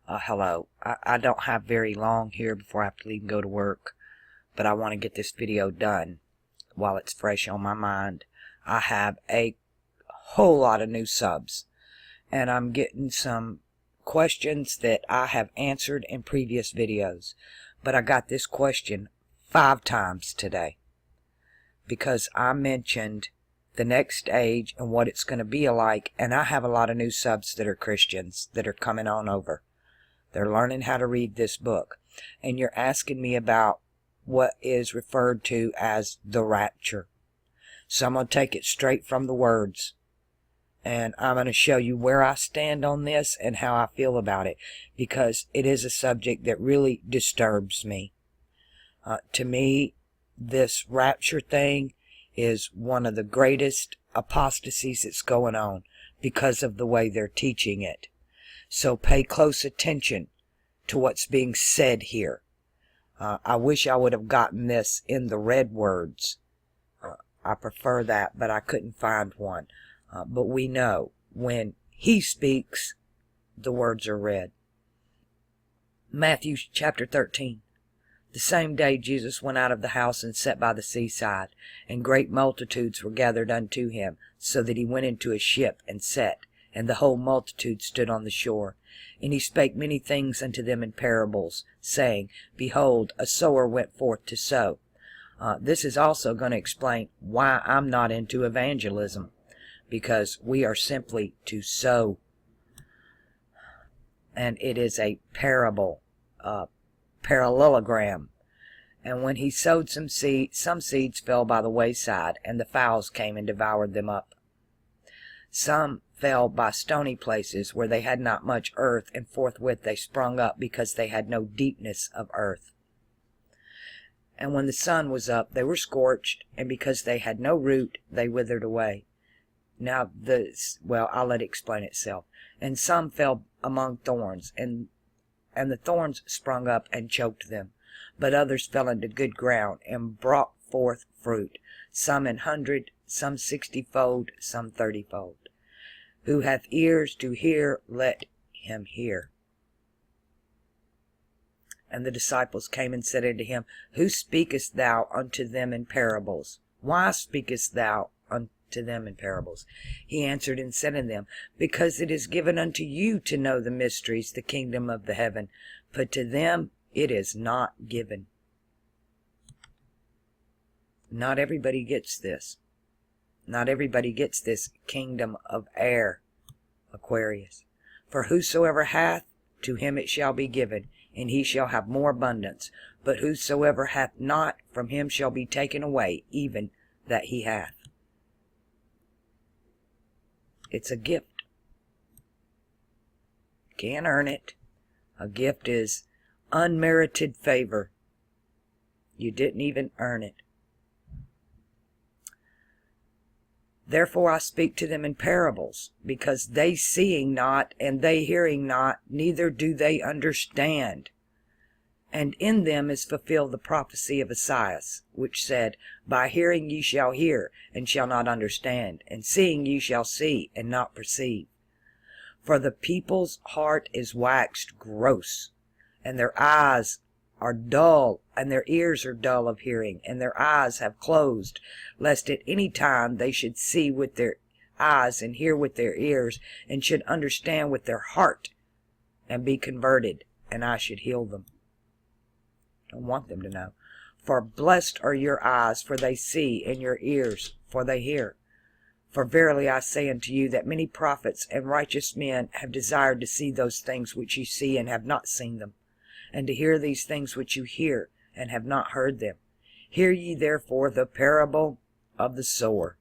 Hello. I don't have very long here before I have to leave and go to work, but I want to get this video done while it's fresh on my mind. I have a whole lot of new subs, and I'm getting some questions that I have answered in previous videos, but I got this question 5 times today because I mentioned the next stage and what it's going to be like, and I have a lot of new subs that are Christians that are coming on over. They're learning how to read this book, and you're asking me about what is referred to as the rapture. So I'm going to take it straight from the words, and I'm going to show you where I stand on this and how I feel about it, because it is a subject that really disturbs me. To me, this rapture thing is one of the greatest apostasies that's going on because of the way they're teaching it. So pay close attention to what's being said here. I wish I would have gotten this in the red words. I prefer that, but I couldn't find one. But we know when he speaks, the words are read. Matthew chapter 13. The same day Jesus went out of the house and sat by the seaside, and great multitudes were gathered unto him, so that he went into a ship and sat, and the whole multitude stood on the shore. And he spake many things unto them in parables, saying, Behold, a sower went forth to sow. This is also going to explain why I'm not into evangelism, because we are simply to sow. And it is a parable, parallelogram. And when he sowed some seeds fell by the wayside, and the fowls came and devoured them up. Some fell by stony places where they had not much earth, and forthwith they sprung up, because they had no deepness of earth. And when the sun was up, they were scorched, and because they had no root, they withered away. Now I'll let it explain itself. And some fell among thorns, and the thorns sprung up and choked them. But others fell into good ground, and brought forth fruit, some 100, some 60-fold, some 30-fold. Who hath ears to hear, let him hear. And the disciples came and said unto him, Who speakest thou unto them in parables? Why speakest thou unto them in parables? He answered and said unto them, Because it is given unto you to know the mysteries, the kingdom of the heaven, but to them it is not given. Not everybody gets this. Not everybody gets this kingdom of air, Aquarius. For whosoever hath, to him it shall be given, and he shall have more abundance. But whosoever hath not, from him shall be taken away, even that he hath. It's a gift. Can't earn it. A gift is unmerited favor. You didn't even earn it. Therefore I speak to them in parables, because they seeing not, and they hearing not, neither do they understand. And in them is fulfilled the prophecy of Esaias, which said, By hearing ye shall hear, and shall not understand, and seeing ye shall see, and not perceive. For the people's heart is waxed gross, and their eyes are dull, and their ears are dull of hearing, and their eyes have closed, lest at any time they should see with their eyes, and hear with their ears, and should understand with their heart, and be converted, and I should heal them. I don't want them to know. For blessed are your eyes, for they see, and your ears, for they hear. For verily I say unto you, that many prophets and righteous men have desired to see those things which ye see, and have not seen them, and to hear these things which you hear, and have not heard them. Hear ye therefore the parable of the sower.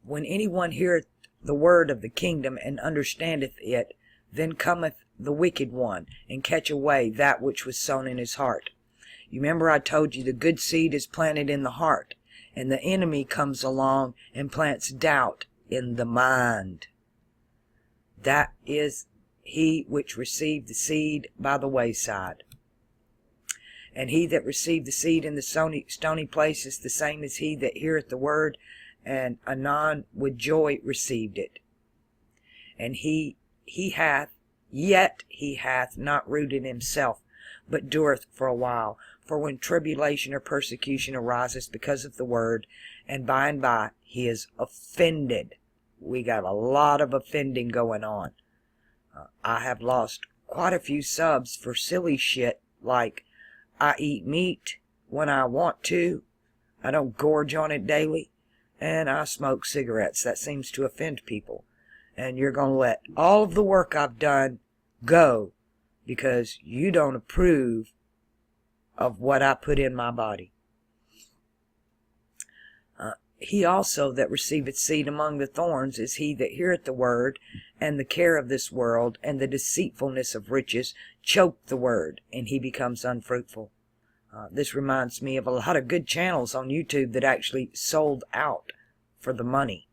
When anyone heareth the word of the kingdom, and understandeth it, then cometh the wicked one, and catch away that which was sown in his heart. You remember I told you the good seed is planted in the heart, and the enemy comes along and plants doubt in the mind. That is he which received the seed by the wayside. And he that received the seed in the stony place is the same as he that heareth the word, and anon with joy received it. And he yet he hath not rooted himself, but dureth for a while. For when tribulation or persecution arises because of the word, and by he is offended. We got a lot of offending going on. I have lost quite a few subs for silly shit like I eat meat when I want to, I don't gorge on it daily, and I smoke cigarettes. That seems to offend people. And you're going to let all of the work I've done go because you don't approve of what I put in my body. He also that receiveth seed among the thorns is he that heareth the word, and the care of this world and the deceitfulness of riches choke the word, and he becomes unfruitful. This reminds me of a lot of good channels on YouTube that actually sold out for the money,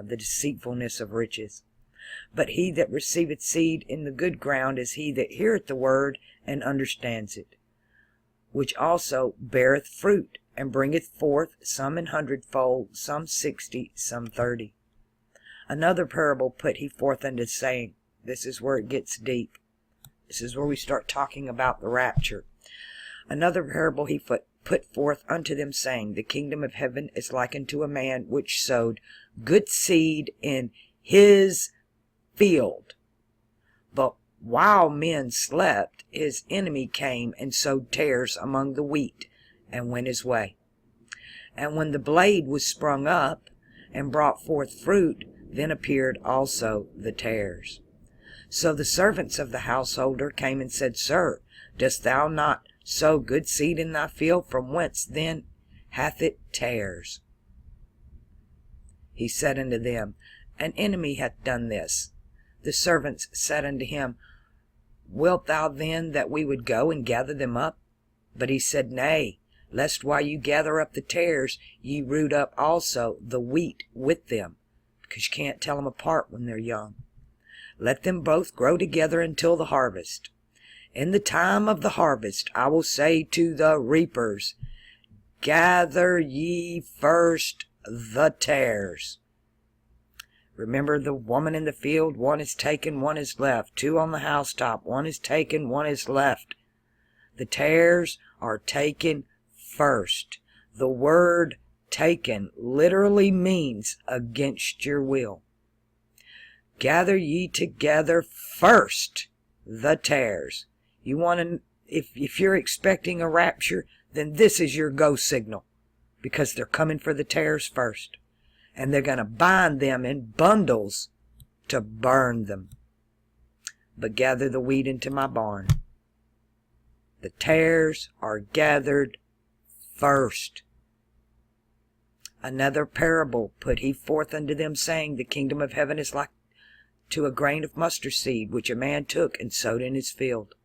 the deceitfulness of riches. But he that receiveth seed in the good ground is he that heareth the word and understands it, which also beareth fruit, and bringeth forth some an hundredfold, some 60, some 30. Another parable put he forth unto saying, this is where it gets deep. This is where we start talking about the rapture. Another parable he put forth unto them, saying, the kingdom of heaven is like unto a man which sowed good seed in his field. But while men slept, his enemy came and sowed tares among the wheat, and went his way. And when the blade was sprung up, and brought forth fruit, then appeared also the tares. So the servants of the householder came and said, Sir, dost thou not sow good seed in thy field? From whence then hath it tares? He said unto them, An enemy hath done this. The servants said unto him, Wilt thou then that we would go and gather them up? But he said, Nay, lest while you gather up the tares, ye root up also the wheat with them, because you can't tell them apart when they're young. Let them both grow together until the harvest. In the time of the harvest I will say to the reapers, Gather ye first the tares. Remember the woman in the field, one is taken, one is left. Two on the housetop, one is taken, one is left. The tares are taken first. The word taken literally means against your will. Gather ye together first the tares. You want to, if you're expecting a rapture, then this is your go signal, because they're coming for the tares first, and they're going to bind them in bundles to burn them. But gather the wheat into my barn. The tares are gathered first. Another parable put he forth unto them, saying, The kingdom of heaven is like to a grain of mustard seed, which a man took and sowed in his field,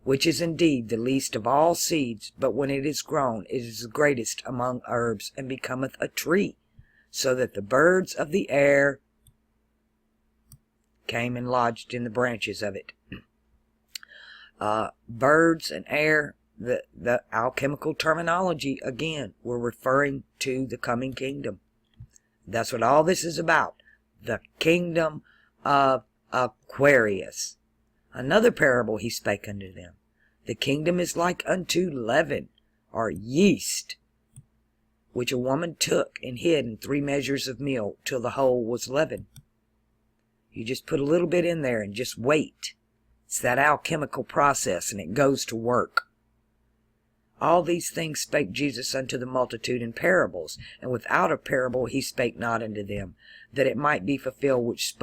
which is indeed the least of all seeds, but when it is grown, it is the greatest among herbs, and becometh a tree, so that the birds of the air came and lodged in the branches of it. Birds and air, the alchemical terminology, again, we're referring to the coming kingdom. That's what all this is about. The kingdom of Aquarius. Another parable he spake unto them. The kingdom is like unto leaven, or yeast, which a woman took and hid in 3 measures of meal, till the whole was leavened. You just put a little bit in there and just wait. It's that alchemical process, and it goes to work. All these things spake Jesus unto the multitude in parables, and without a parable he spake not unto them, that it might be fulfilled which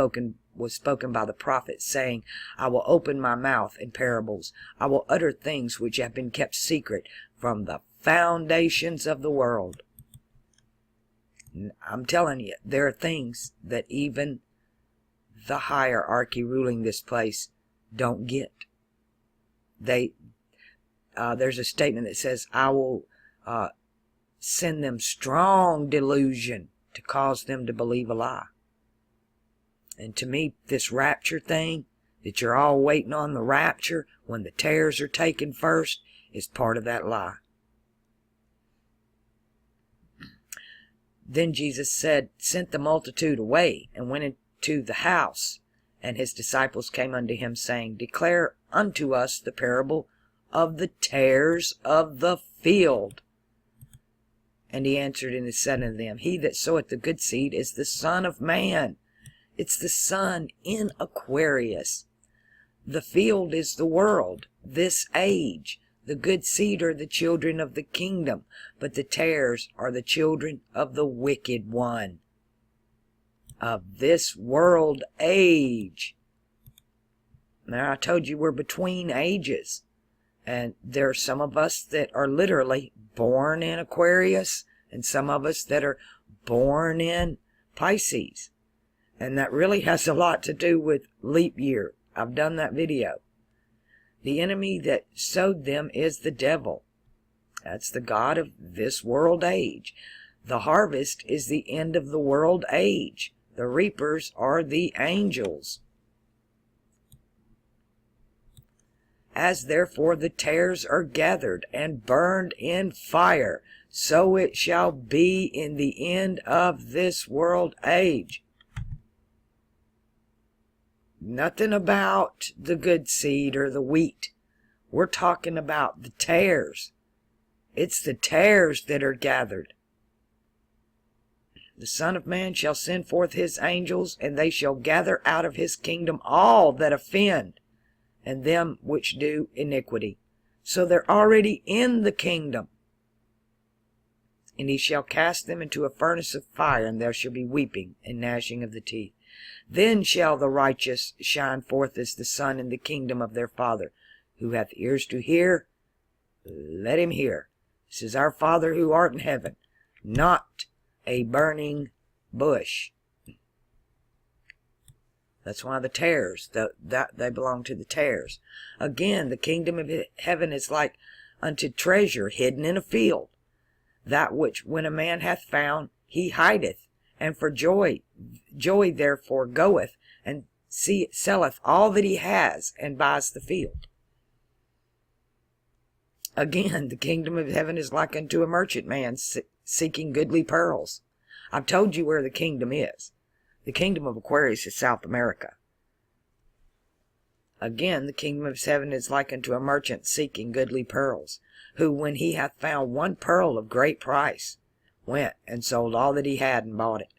was spoken by the prophet, saying, I will open my mouth in parables. I will utter things which have been kept secret from the foundations of the world. I'm telling you, there are things that even the hierarchy ruling this place don't get. There's a statement that says, I will send them strong delusion to cause them to believe a lie. And to me, this rapture thing, that you're all waiting on the rapture when the tares are taken first, is part of that lie. Then Jesus sent the multitude away, and went into the house. And his disciples came unto him, saying, Declare unto us the parable of the tares of the field. And he answered and said unto them, He that soweth the good seed is the Son of Man. It's the sun in Aquarius. The field is the world, this age. The good seed are the children of the kingdom, but the tares are the children of the wicked one, of this world age. Now, I told you we're between ages, and there are some of us that are literally born in Aquarius, and some of us that are born in Pisces, and that really has a lot to do with leap year. I've done that video. The enemy that sowed them is the devil. That's the god of this world age. The harvest is the end of the world age. The reapers are the angels. As therefore the tares are gathered and burned in fire, so it shall be in the end of this world age. Nothing about the good seed or the wheat. We're talking about the tares. It's the tares that are gathered. The Son of Man shall send forth his angels, and they shall gather out of his kingdom all that offend, and them which do iniquity. So they're already in the kingdom. And he shall cast them into a furnace of fire, and there shall be weeping and gnashing of the teeth. Then shall the righteous shine forth as the sun in the kingdom of their Father. Who hath ears to hear, let him hear. This is our Father who art in heaven, not a burning bush. That's why the tares, they belong to the tares. Again, the kingdom of heaven is like unto treasure hidden in a field, that which when a man hath found, he hideth, and for joy therefore goeth, and selleth all that he has, and buys the field. Again, the kingdom of heaven is like unto a merchant man seeking goodly pearls. I've told you where the kingdom is. The kingdom of Aquarius is South America. Again, the kingdom of heaven is like unto a merchant seeking goodly pearls, who, when he hath found one pearl of great price, went and sold all that he had and bought it.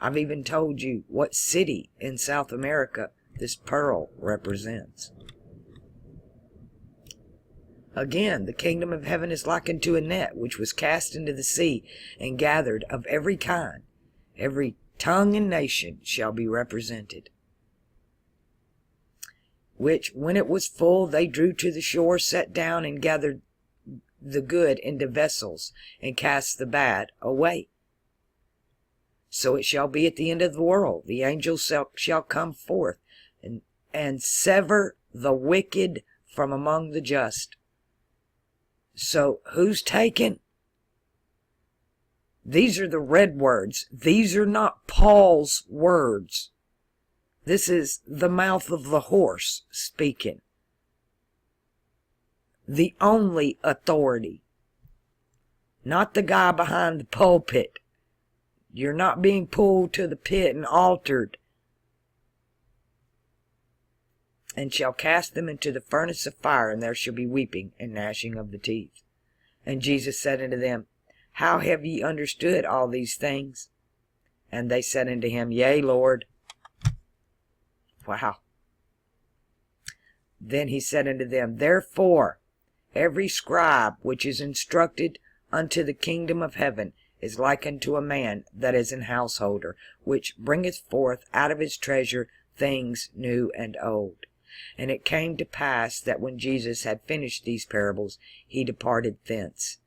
I've even told you what city in South America this pearl represents. Again, the kingdom of heaven is like unto a net which was cast into the sea, and gathered of every kind. Every tongue and nation shall be represented. Which, when it was full, they drew to the shore, sat down, and gathered the good into vessels, and cast the bad away. So it shall be at the end of the world. The angels shall come forth, and sever the wicked from among the just. So who's taken? These are the red words. These are not Paul's words. This is the mouth of the horse speaking. The only authority. Not the guy behind the pulpit. You're not being pulled to the pit and altered. And shall cast them into the furnace of fire, and there shall be weeping and gnashing of the teeth. And Jesus said unto them, How have ye understood all these things? And they said unto him, Yea, Lord. Wow. Then he said unto them, Therefore every scribe which is instructed unto the kingdom of heaven is like unto a man that is an householder, which bringeth forth out of his treasure things new and old. And it came to pass that when Jesus had finished these parables, he departed thence.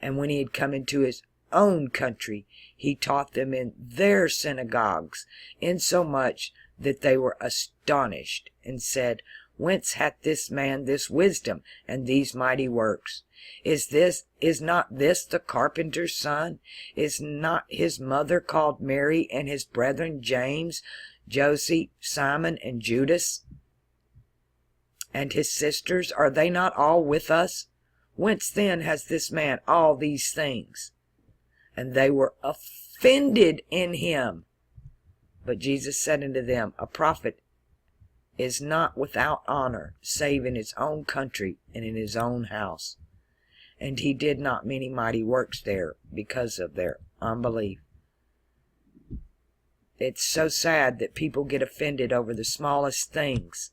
And when he had come into his own country, he taught them in their synagogues, insomuch that they were astonished, and said, Whence hath this man this wisdom, and these mighty works? Is not this the carpenter's son? Is not his mother called Mary, and his brethren James, Joseph, Simon, and Judas? And his sisters, are they not all with us? Whence then has this man all these things? And they were offended in him. But Jesus said unto them, A prophet is not without honor, save in his own country and in his own house. And he did not many mighty works there because of their unbelief. It's so sad that people get offended over the smallest things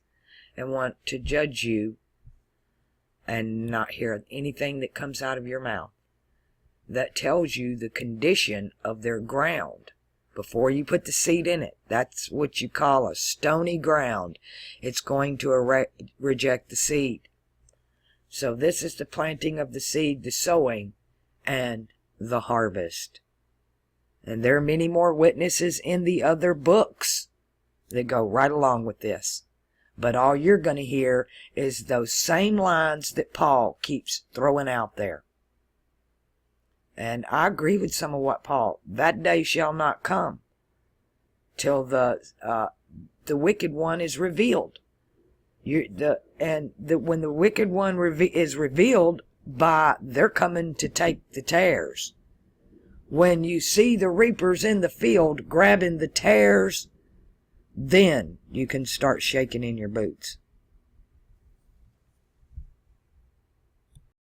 and want to judge you and not hear anything that comes out of your mouth that tells you the condition of their ground before you put the seed in it. That's what you call a stony ground. It's going to reject the seed. So this is the planting of the seed, the sowing, and the harvest. And there are many more witnesses in the other books that go right along with this. But all you're going to hear is those same lines that Paul keeps throwing out there. And I agree with some of what Paul, that day shall not come till the wicked one is revealed. When the wicked one is revealed, they're coming to take the tares. When you see the reapers in the field grabbing the tares, then you can start shaking in your boots.